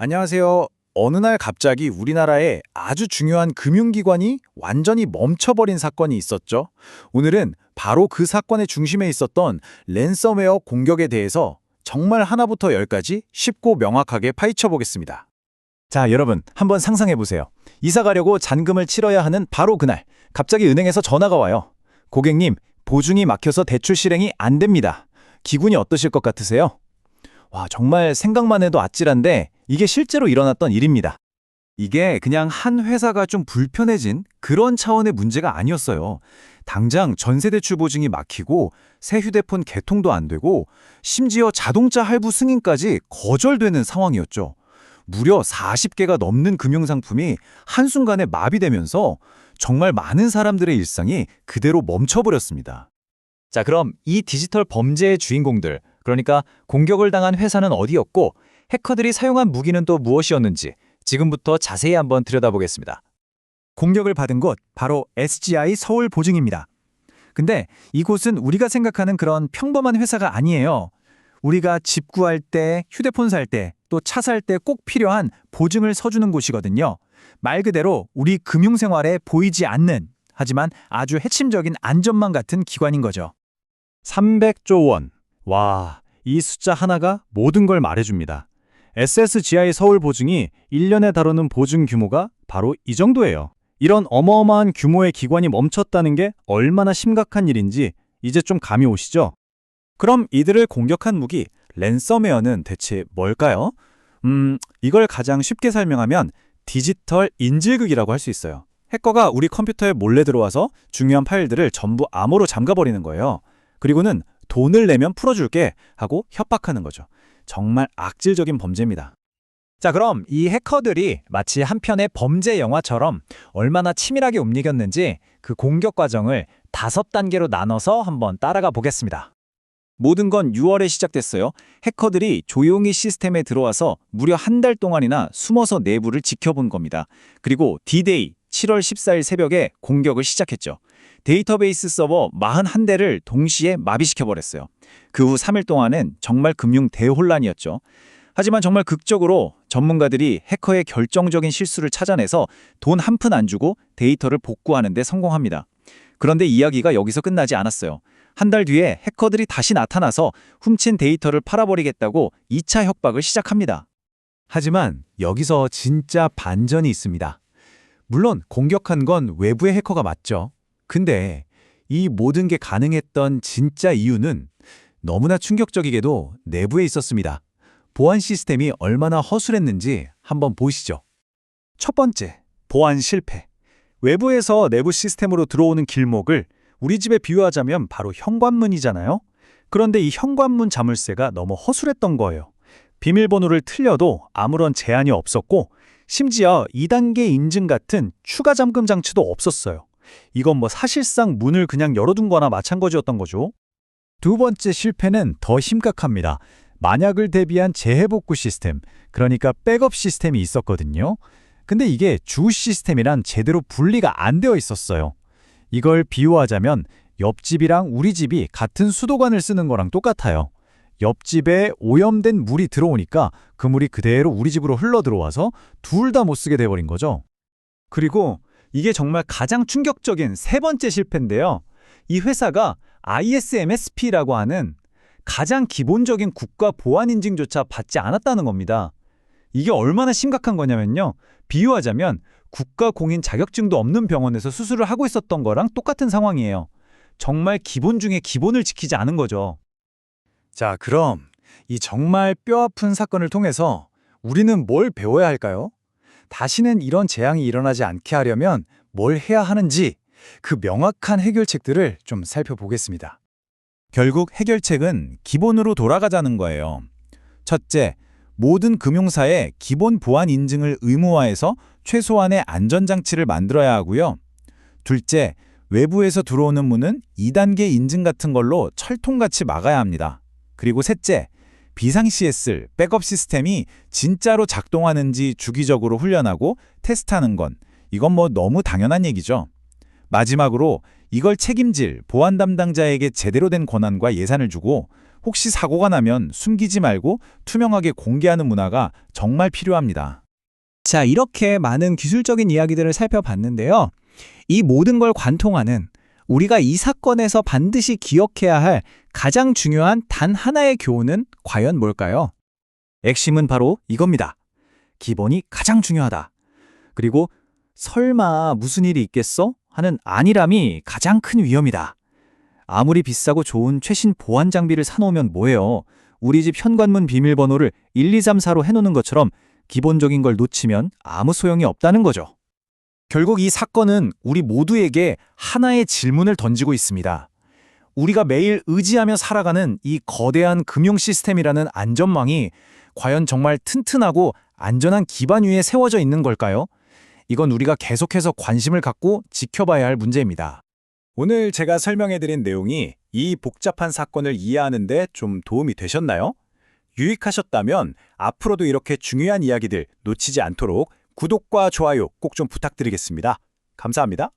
안녕하세요. 어느 날 갑자기 우리나라에 아주 중요한 금융기관이 완전히 멈춰버린 사건이 있었죠. 오늘은 바로 그 사건의 중심에 있었던 랜섬웨어 공격에 대해서 정말 하나부터 열까지 쉽고 명확하게 파헤쳐 보겠습니다. 자, 여러분, 한번 상상해 보세요. 이사 가려고 잔금을 치러야 하는 바로 그날, 갑자기 은행에서 전화가 와요. 고객님, 보증이 막혀서 대출 실행이 안 됩니다. 기분이 어떠실 것 같으세요? 와, 정말 생각만 해도 아찔한데 이게 실제로 일어났던 일입니다. 이게 그냥 한 회사가 좀 불편해진 그런 차원의 문제가 아니었어요. 당장 전세대출 보증이 막히고 새 휴대폰 개통도 안 되고 심지어 자동차 할부 승인까지 거절되는 상황이었죠. 무려 40개가 넘는 금융상품이 한순간에 마비되면서 정말 많은 사람들의 일상이 그대로 멈춰버렸습니다. 자, 그럼 이 디지털 범죄의 주인공들, 그러니까 공격을 당한 회사는 어디였고 해커들이 사용한 무기는 또 무엇이었는지 지금부터 자세히 한번 들여다보겠습니다. 공격을 받은 곳 바로 SGI 서울 보증입니다. 근데 이곳은 우리가 생각하는 그런 평범한 회사가 아니에요. 우리가 집 구할 때, 휴대폰 살 때, 또 차 살 때 꼭 필요한 보증을 서주는 곳이거든요. 말 그대로 우리 금융생활에 보이지 않는, 하지만 아주 핵심적인 안전망 같은 기관인 거죠. 300조 원. 와, 이 숫자 하나가 모든 걸 말해줍니다. SSGI 서울보증이 1년에 다루는 보증 규모가 바로 이 정도예요. 이런 어마어마한 규모의 기관이 멈췄다는 게 얼마나 심각한 일인지 이제 좀 감이 오시죠? 그럼 이들을 공격한 무기, 랜섬웨어는 대체 뭘까요? 이걸 가장 쉽게 설명하면 디지털 인질극이라고 할 수 있어요. 해커가 우리 컴퓨터에 몰래 들어와서 중요한 파일들을 전부 암호로 잠가버리는 거예요. 그리고는 돈을 내면 풀어줄게 하고 협박하는 거죠. 정말 악질적인 범죄입니다. 자, 그럼 이 해커들이 마치 한 편의 범죄 영화처럼 얼마나 치밀하게 움직였는지 그 공격 과정을 5단계로 나눠서 한번 따라가 보겠습니다. 모든 건 6월에 시작됐어요. 해커들이 조용히 시스템에 들어와서 무려 한 달 동안이나 숨어서 내부를 지켜본 겁니다. 그리고 D-Day 7월 14일 새벽에 공격을 시작했죠. 데이터베이스 서버 41대를 동시에 마비시켜버렸어요. 그 후 3일 동안은 정말 금융 대혼란이었죠. 하지만 정말 극적으로 전문가들이 해커의 결정적인 실수를 찾아내서 돈 한 푼 안 주고 데이터를 복구하는 데 성공합니다. 그런데 이야기가 여기서 끝나지 않았어요. 한 달 뒤에 해커들이 다시 나타나서 훔친 데이터를 팔아버리겠다고 2차 협박을 시작합니다. 하지만 여기서 진짜 반전이 있습니다. 물론 공격한 건 외부의 해커가 맞죠. 근데 이 모든 게 가능했던 진짜 이유는 너무나 충격적이게도 내부에 있었습니다. 보안 시스템이 얼마나 허술했는지 한번 보시죠. 첫 번째, 보안 실패. 외부에서 내부 시스템으로 들어오는 길목을 우리 집에 비유하자면 바로 현관문이잖아요. 그런데 이 현관문 자물쇠가 너무 허술했던 거예요. 비밀번호를 틀려도 아무런 제한이 없었고 심지어 2단계 인증 같은 추가 잠금 장치도 없었어요. 이건 사실상 문을 그냥 열어둔 거나 마찬가지였던 거죠. 두 번째 실패는 더 심각합니다. 만약을 대비한 재해복구 시스템, 그러니까 백업 시스템이 있었거든요. 근데 이게 주 시스템이란 제대로 분리가 안 되어 있었어요. 이걸 비유하자면 옆집이랑 우리 집이 같은 수도관을 쓰는 거랑 똑같아요. 옆집에 오염된 물이 들어오니까 그 물이 그대로 우리 집으로 흘러 들어와서 둘 다 못 쓰게 돼버린 거죠. 그리고 이게 정말 가장 충격적인 세 번째 실패인데요. 이 회사가 ISMSP라고 하는 가장 기본적인 국가 보안 인증조차 받지 않았다는 겁니다. 이게 얼마나 심각한 거냐면요. 비유하자면 국가 공인 자격증도 없는 병원에서 수술을 하고 있었던 거랑 똑같은 상황이에요. 정말 기본 중에 기본을 지키지 않은 거죠. 자, 그럼 이 정말 뼈아픈 사건을 통해서 우리는 뭘 배워야 할까요? 다시는 이런 재앙이 일어나지 않게 하려면 뭘 해야 하는지 그 명확한 해결책들을 좀 살펴보겠습니다. 결국 해결책은 기본으로 돌아가자는 거예요. 첫째, 모든 금융사에 기본 보안 인증을 의무화해서 최소한의 안전장치를 만들어야 하고요. 둘째, 외부에서 들어오는 문은 2단계 인증 같은 걸로 철통같이 막아야 합니다. 그리고 셋째, 비상시에 쓸 백업 시스템이 진짜로 작동하는지 주기적으로 훈련하고 테스트하는 건 이건 너무 당연한 얘기죠. 마지막으로 이걸 책임질 보안 담당자에게 제대로 된 권한과 예산을 주고 혹시 사고가 나면 숨기지 말고 투명하게 공개하는 문화가 정말 필요합니다. 자, 이렇게 많은 기술적인 이야기들을 살펴봤는데요. 이 모든 걸 관통하는 우리가 이 사건에서 반드시 기억해야 할 가장 중요한 단 하나의 교훈은 과연 뭘까요? 핵심은 바로 이겁니다. 기본이 가장 중요하다. 그리고 설마 무슨 일이 있겠어? 하는 안일함이 가장 큰 위험이다. 아무리 비싸고 좋은 최신 보안 장비를 사놓으면 뭐해요? 우리 집 현관문 비밀번호를 1234로 해놓는 것처럼 기본적인 걸 놓치면 아무 소용이 없다는 거죠. 결국 이 사건은 우리 모두에게 하나의 질문을 던지고 있습니다. 우리가 매일 의지하며 살아가는 이 거대한 금융 시스템이라는 안전망이 과연 정말 튼튼하고 안전한 기반 위에 세워져 있는 걸까요? 이건 우리가 계속해서 관심을 갖고 지켜봐야 할 문제입니다. 오늘 제가 설명해드린 내용이 이 복잡한 사건을 이해하는 데 좀 도움이 되셨나요? 유익하셨다면 앞으로도 이렇게 중요한 이야기들 놓치지 않도록 구독과 좋아요 꼭 좀 부탁드리겠습니다. 감사합니다.